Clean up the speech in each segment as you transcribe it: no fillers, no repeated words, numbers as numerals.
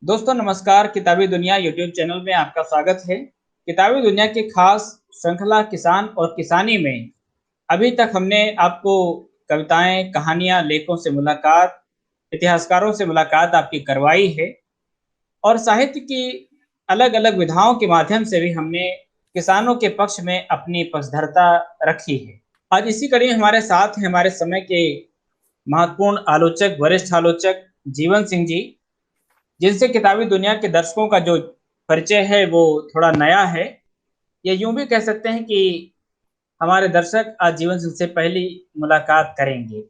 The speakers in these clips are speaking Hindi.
दोस्तों नमस्कार। किताबी दुनिया यूट्यूब चैनल में आपका स्वागत है। किताबी दुनिया की खास श्रृंखला किसान और किसानी में अभी तक हमने आपको कविताएं, कहानियां, लेखों से मुलाकात, इतिहासकारों से मुलाकात आपकी करवाई है और साहित्य की अलग-अलग विधाओं के माध्यम से भी हमने किसानों के पक्ष में अपनी पक्षधरता रखी है। आज इसी कड़ी में हमारे साथ हैं हमारे समय के महत्वपूर्ण आलोचक, वरिष्ठ आलोचक जीवन सिंह जी, जिनसे किताबी दुनिया के दर्शकों का जो परिचय है वो थोड़ा नया है। या यूँ भी कह सकते हैं कि हमारे दर्शक आज जीवन सिंह से पहली मुलाकात करेंगे।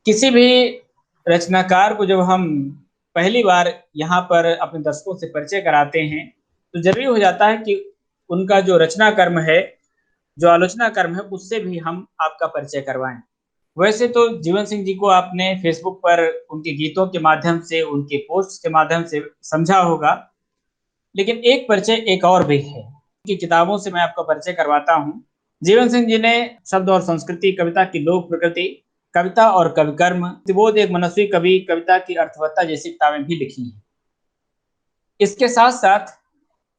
किसी भी रचनाकार को जब हम पहली बार यहाँ पर अपने दर्शकों से परिचय कराते हैं, तो ज़रूरी हो जाता है कि उनका जो रचना कर्म है, जो आलोचना कर्म है, उससे भी हम आपका परिचय करवाएँ। वैसे तो जीवन सिंह जी को आपने फ़ेसबुक पर उनके गीतों के माध्यम से, उनके पोस्ट्स के माध्यम से समझा होगा, लेकिन एक परिचय एक और भी है। उनकी किताबों से मैं आपका परिचय करवाता हूँ। जीवन सिंह जी ने शब्द और संस्कृति, कविता की लोक प्रकृति, कविता और कविकर्म, प्रतिबोध एक मनस्वी कवि, कविता की अर्थवत्ता जैसी किताबें भी लिखी हैं। इसके साथ-साथ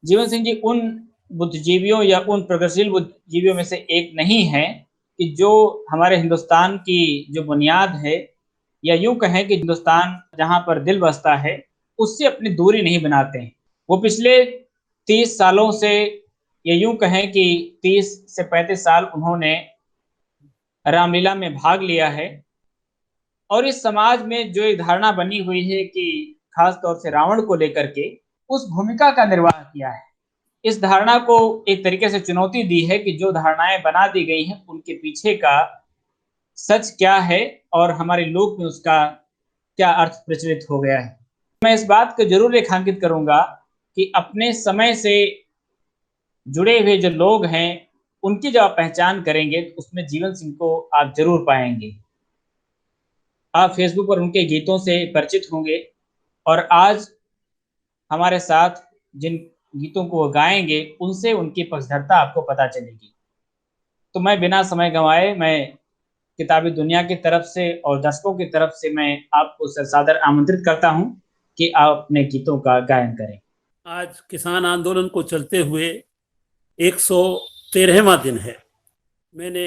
जीवन सिंह जी उन बुद्धिजीवियों या उन प्रगतिशील बुद्धिजीवियों में से एक नहीं हैं कि जो हमारे हिंदुस्तान की जो बुनियाद है, या यूँ कहें कि हिंदुस्तान जहाँ पर दिल बसता है, उससे अपनी दूरी नहीं बनाते हैं। वो पिछले 30 सालों से, या यूँ कहें कि 30 से 35 साल उन्होंने रामलीला में भाग लिया है और इस समाज में जो एक धारणा बनी हुई है कि खास तौर से रावण को लेकर के, उस भूमिका का निर्वाह किया है। इस धारणा को एक तरीके से चुनौती दी है कि जो धारणाएँ बना दी गई हैं, उनके पीछे का सच क्या है और हमारे लोक में उसका क्या अर्थ प्रचलित हो गया है। मैं इस बात को ज़रूर रेखांकित करूँगा कि अपने समय से जुड़े हुए जो लोग हैं, उनकी जब आप पहचान करेंगे, तो उसमें जीवन सिंह को आप ज़रूर पाएँगे। आप फ़ेसबुक पर उनके गीतों से परिचित होंगे और आज हमारे साथ जिन गीतों को वो गाएँगे, उनसे उनकी पक्षधरता आपको पता चलेगी। तो मैं बिना समय गँवाए मैं किताबी दुनिया की तरफ से और दर्शकों की तरफ से मैं आपको ससादर आमंत्रित करता हूँ कि आप अपने गीतों का गायन करें। आज किसान आंदोलन को चलते हुए 113वां दिन है। मैंने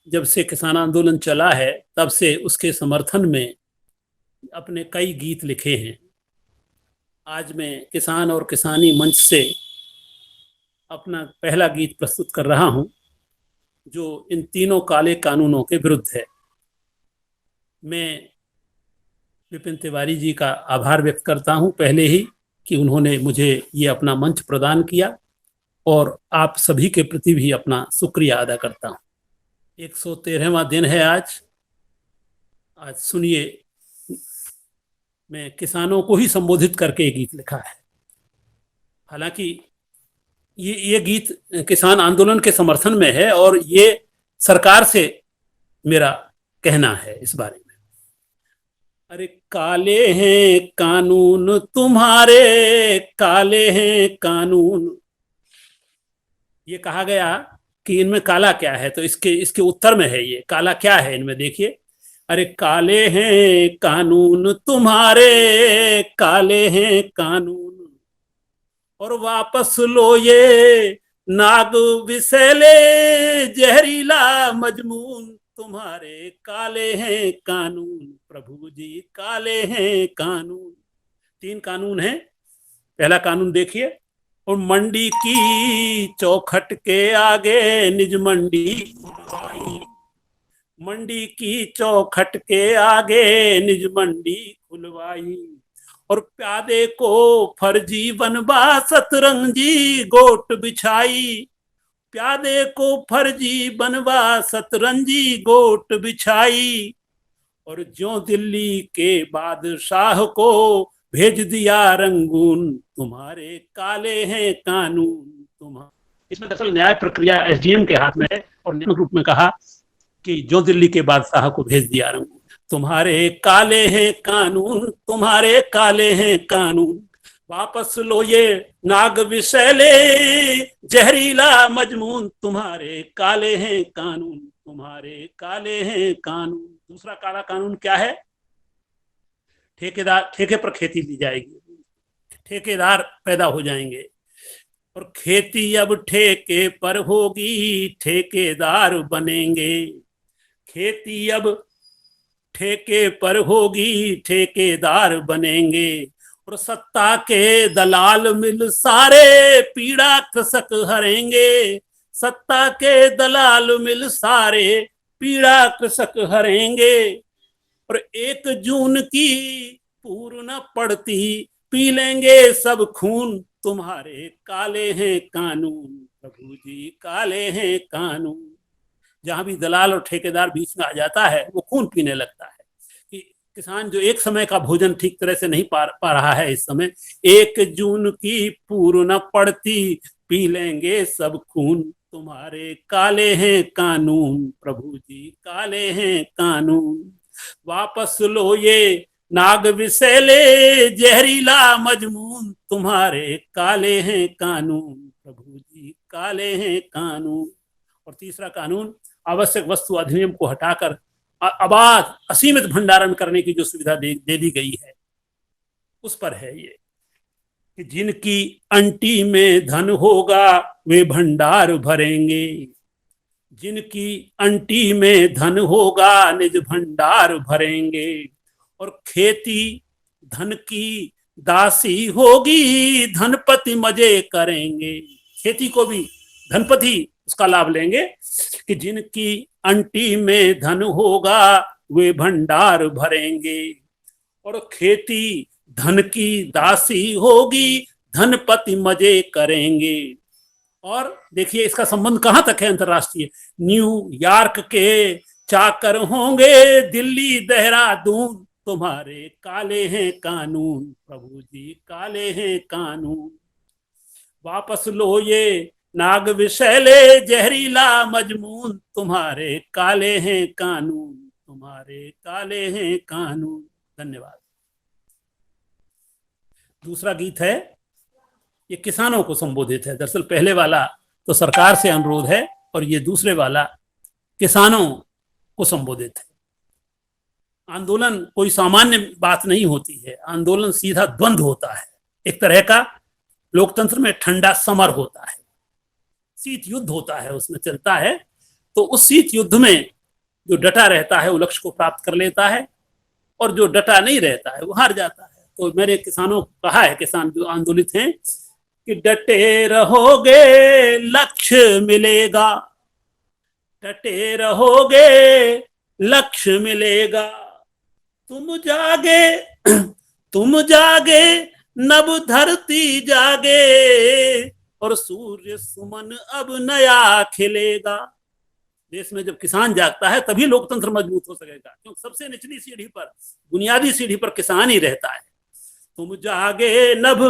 जब से किसान आंदोलन चला है तब से उसके समर्थन में अपने कई गीत लिखे हैं। आज मैं किसान और किसानी मंच से अपना पहला गीत प्रस्तुत कर रहा हूं, जो इन तीनों काले कानूनों के विरुद्ध है। मैं विपिन तिवारी जी का आभार व्यक्त करता हूं पहले ही कि उन्होंने मुझे ये अपना मंच प्रदान किया, और आप सभी के प्रति भी अपना शुक्रिया अदा करता हूं। 113वां दिन है आज। आज सुनिए, मैं किसानों को ही संबोधित करके गीत लिखा है। हालांकि ये गीत किसान आंदोलन के समर्थन में है और ये सरकार से मेरा कहना है इस बारे में। अरे काले हैं कानून तुम्हारे, काले हैं कानून। ये कहा गया कि इनमें काला क्या है, तो इसके इसके उत्तर में है ये काला क्या है इनमें। देखिए, अरे काले हैं कानून तुम्हारे, काले हैं कानून, और वापस लो ये नाग विसैले जहरीला मजमून। तुम्हारे काले हैं कानून प्रभु जी, काले हैं कानून। 3 कानून हैं। पहला कानून देखिए, और मंडी की चौखट के आगे निज मंडी, मंडी की चौखट के आगे निज मंडी खुलवाई, और प्यादे को फर्जी बनवा सतरंजी गोट बिछाई, प्यादे को फर्जी बनवा सतरंजी गोट बिछाई, और ज्यों दिल्ली के बादशाह को भेज दिया रंगून। तुम्हारे काले हैं कानून तुम्हारे। इसमें दरअसल न्याय प्रक्रिया एसडीएम के हाथ में है, और न्याय रूप में कहा कि जो दिल्ली के बादशाह को भेज दिया रंगून। तुम्हारे काले हैं कानून, तुम्हारे काले हैं कानून, वापस लो ये नाग विसैले जहरीला मजमून। तुम्हारे काले हैं कानून, तुम्हारे काले हैं कानून। दूसरा काला कानून क्या है? ठेकेदार, ठेके पर खेती दी जाएगी। ठेकेदार पैदा हो जाएंगे। और खेती अब ठेके पर होगी, ठेकेदार बनेंगे। खेती अब ठेके पर होगी, ठेकेदार बनेंगे। और सत्ता के दलाल मिल सारे, पीड़ा कृषक हरेंगे। सत्ता के दलाल मिल सारे, पीड़ा कृषक हरेंगे। और 1 जून की पूर्ण पड़ती, पी लेंगे सब खून, तुम्हारे काले हैं कानून, प्रभु जी काले हैं कानून। जहां भी दलाल और ठेकेदार बीच में आ जाता है वो खून पीने लगता है कि किसान जो एक समय का भोजन ठीक तरह से नहीं पा रहा है इस समय, 1 जून की पूर्ण पड़ती, पी लेंगे सब खून, तुम्हारे काले हैं कानून, प्रभु जी काले हैं कानून। वापस लो ये नाग विषैले, जहरीला मजमून, तुम्हारे काले हैं कानून, प्रभु जी काले हैं कानून। और तीसरा कानून, आवश्यक वस्तु अधिनियम को हटाकर अबाध असीमित भंडारण करने की जो सुविधा दे दी गई है, उस पर है ये कि जिनकी अंटी में धन होगा वे भंडार भरेंगे। जिनकी अंटी में धन होगा निज भंडार भरेंगे। और खेती धन की दासी होगी, धनपति मजे करेंगे। खेती को भी धनपति उसका लाभ लेंगे कि जिनकी अंटी में धन होगा वे भंडार भरेंगे। और खेती धन की दासी होगी, धनपति मजे करेंगे। और देखिए इसका संबंध कहां तक है अंतरराष्ट्रीय। न्यूयॉर्क के चाकर होंगे, दिल्ली देहरादून, तुम्हारे काले हैं कानून, प्रभु जी काले हैं कानून। वापस लो ये नाग विषैले, जहरीला मजमून, तुम्हारे काले हैं कानून, तुम्हारे काले हैं कानून। धन्यवाद। दूसरा गीत है, ये किसानों को संबोधित है। दरअसल पहले वाला तो सरकार से अनुरोध है और ये दूसरे वाला किसानों को संबोधित है। आंदोलन कोई सामान्य बात नहीं होती है, आंदोलन सीधा द्वंद्व होता है। एक तरह का लोकतंत्र में ठंडा समर होता है, शीत युद्ध होता है, उसमें चलता है। तो उस शीत युद्ध में जो डटा रहता है वो लक्ष्य को प्राप्त कर लेता है, और जो डटा नहीं रहता है वो हार जाता है। तो मेरे किसानों को कहा है, किसान जो आंदोलित हैं, कि डटे रहोगे लक्ष्य मिलेगा, डटे रहोगे लक्ष्य मिलेगा। तुम जागे तुम जागे नभ धरती जागे, और सूर्य सुमन अब नया खिलेगा। देश में जब किसान जागता है तभी लोकतंत्र मजबूत हो सकेगा, क्योंकि सबसे निचली सीढ़ी पर, बुनियादी सीढ़ी पर किसान ही रहता है। तुम जागे नभ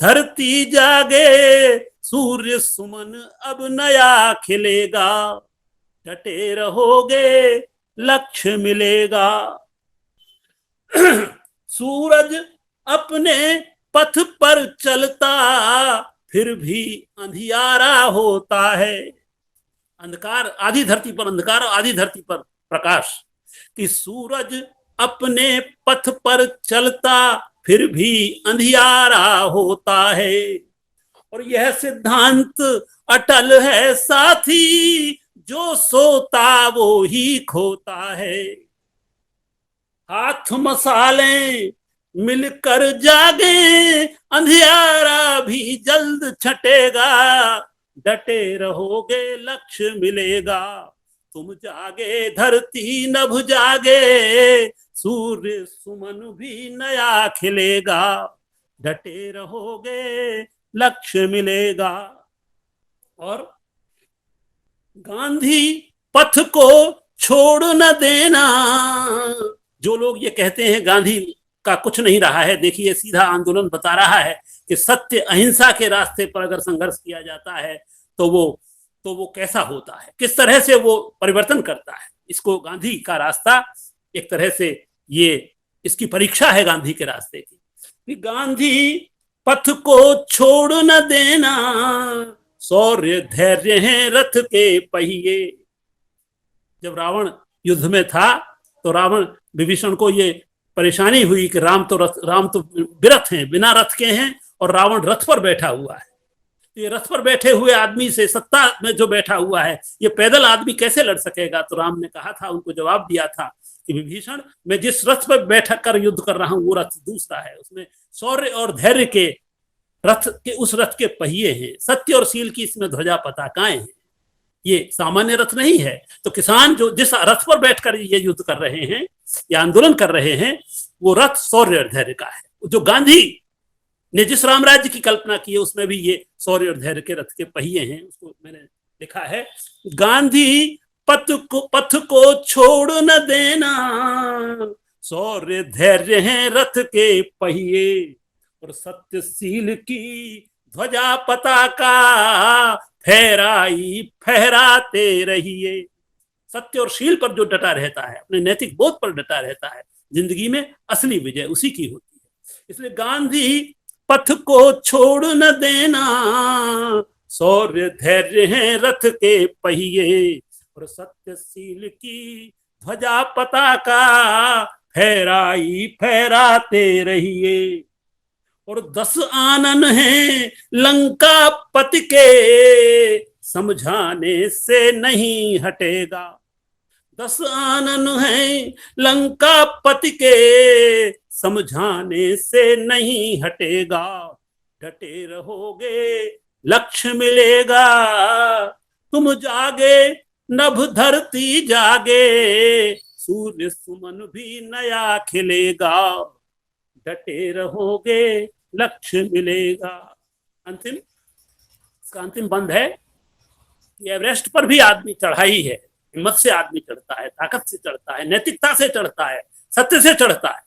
धरती जागे, सूर्य सुमन अब नया खिलेगा। डटे रहोगे लक्ष्य मिलेगा। सूरज अपने पथ पर चलता फिर भी अंधियारा होता है। अंधकार आधी धरती पर अंधकार, आधी धरती पर प्रकाश। कि सूरज अपने पथ पर चलता फिर भी अंधियारा होता है। और यह सिद्धांत अटल है साथी, जो सोता वो ही खोता है। हाथ मसाले मिलकर जागे, अंधियारा भी जल्द छटेगा। डटे रहोगे लक्ष्य मिलेगा। तुम जागे धरती नभ जागे, सूर्य सुमन भी नया खिलेगा। डटे रहोगे लक्ष्य मिलेगा। और गांधी पथ को छोड़ न देना। जो लोग ये कहते हैं गांधी का कुछ नहीं रहा है, देखिए सीधा आंदोलन बता रहा है कि सत्य अहिंसा के रास्ते पर अगर संघर्ष किया जाता है तो वो कैसा होता है, किस तरह से वो परिवर्तन करता है। इसको गांधी का रास्ता एक तरह से ये इसकी परीक्षा है गांधी के रास्ते की। गांधी पथ को छोड़ न देना, शौर्य धैर्य है रथ के पहिए। जब रावण युद्ध में था तो रावण विभीषण को ये परेशानी हुई कि राम तो विरथ हैं, बिना रथ के हैं, और रावण रथ पर बैठा हुआ है। ये रथ पर बैठे हुए आदमी से, सत्ता में जो बैठा हुआ है, ये पैदल आदमी कैसे लड़ सकेगा? तो राम ने कहा था, उनको जवाब दिया था कि विभीषण, मैं जिस रथ पर बैठ कर युद्ध कर रहा हूं वो रथ दूसरा है, उसमें शौर्य और धैर्य के रथ के, उस रथ के पहिए हैं, सत्य और शील की इसमें ध्वजा पताकाएं हैं, ये सामान्य रथ नहीं है। तो किसान जो जिस रथ पर बैठकर ये युद्ध कर रहे हैं या आंदोलन कर रहे हैं, वो रथ शौर्य और धैर्य का है। जो गांधी ने जिस रामराज्य की कल्पना की है, उसमें भी ये शौर्य और धैर्य के रथ के पहिए हैं। उसको मैंने लिखा है, गांधी पथ को छोड़ न देना, शौर्य धैर्य हैं रथ के पहिए, और सत्यशील की ध्वजा पताका फहराई फहराते रहिए। सत्य और शील पर जो डटा रहता है, अपने नैतिक बोध पर डटा रहता है, जिंदगी में असली विजय उसी की होती है। इसलिए गांधी पथ को छोड़ न देना, शौर्य धैर्य हैं रथ के पहिए, और सत्यशील की ध्वजा पताका फहराई फहराते रहिए। और 10 आनन हैं लंका पति के, समझाने से नहीं हटेगा। 10 आनन हैं लंका पति के, समझाने से नहीं हटेगा। डटे रहोगे लक्ष्य मिलेगा, तुम जागे नभ धरती जागे, सूर्य सुमन भी नया खिलेगा। डटे रहोगे लक्ष्य मिलेगा। अंतिम, इसका अंतिम बंद है कि एवरेस्ट पर भी आदमी चढ़ाई है, हिम्मत से आदमी चढ़ता है, ताकत से चढ़ता है, नैतिकता से चढ़ता है, सत्य से चढ़ता है।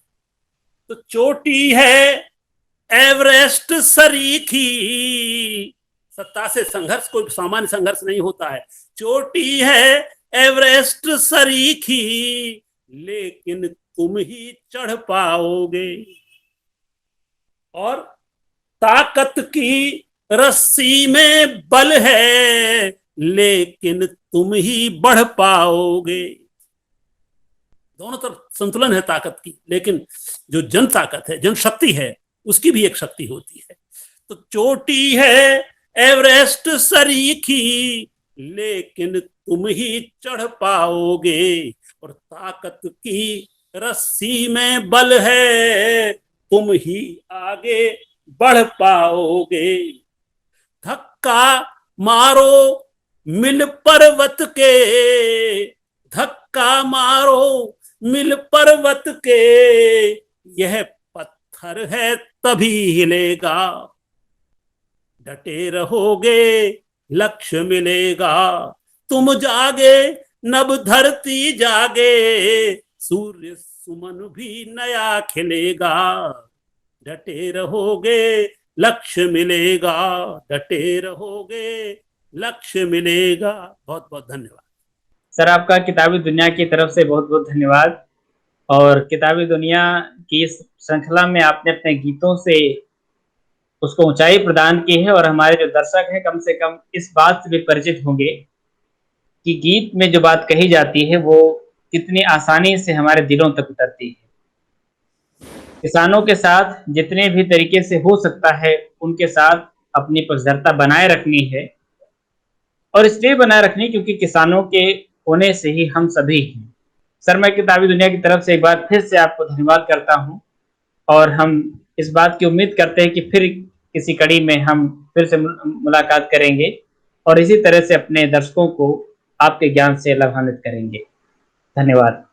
तो चोटी है एवरेस्ट सरीखी, सत्ता से संघर्ष कोई सामान्य संघर्ष नहीं होता है। चोटी है एवरेस्ट सरीखी, लेकिन तुम ही चढ़ पाओगे। और ताकत की रस्सी में बल है, लेकिन तुम ही बढ़ पाओगे। दोनों तरफ संतुलन है ताकत की, लेकिन जो जन ताकत है, जन शक्ति है, उसकी भी एक शक्ति होती है। तो चोटी है एवरेस्ट सरीखी, लेकिन तुम ही चढ़ पाओगे। और ताकत की रस्सी में बल है, तुम ही आगे बढ़ पाओगे। धक्का मारो मिल पर्वत के, धक्का मारो मिल पर्वत के, यह पत्थर है तभी हिलेगा। डटे रहोगे लक्ष्य मिलेगा, तुम जागे नभ धरती जागे, सूर्य सुमन भी नया खिलेगा। डटे रहोगे लक्ष्य मिलेगा, डटे रहोगे लक्ष्य मिलेगा। बहुत बहुत धन्यवाद सर, आपका किताबी दुनिया की तरफ से बहुत बहुत धन्यवाद। और किताबी दुनिया की इस श्रृंखला में आपने अपने गीतों से उसको ऊंचाई प्रदान की है, और हमारे जो दर्शक हैं कम से कम इस बात से भी परिचित होंगे कि गीत में जो बात कही जाती है वो कितनी आसानी से हमारे दिलों तक उतरती है। किसानों के साथ जितने भी तरीके से हो सकता है उनके साथ अपनी पक्षधरता बनाए रखनी है, और इसलिए बनाए रखनी क्योंकि किसानों के होने से ही हम सभी हैं। सर, मैं किताबी दुनिया की तरफ से एक बार फिर से आपको धन्यवाद करता हूं, और हम इस बात की उम्मीद करते हैं कि फिर किसी कड़ी में हम फिर से मुलाकात करेंगे और इसी तरह से अपने दर्शकों को आपके ज्ञान से लाभान्वित करेंगे। धन्यवाद।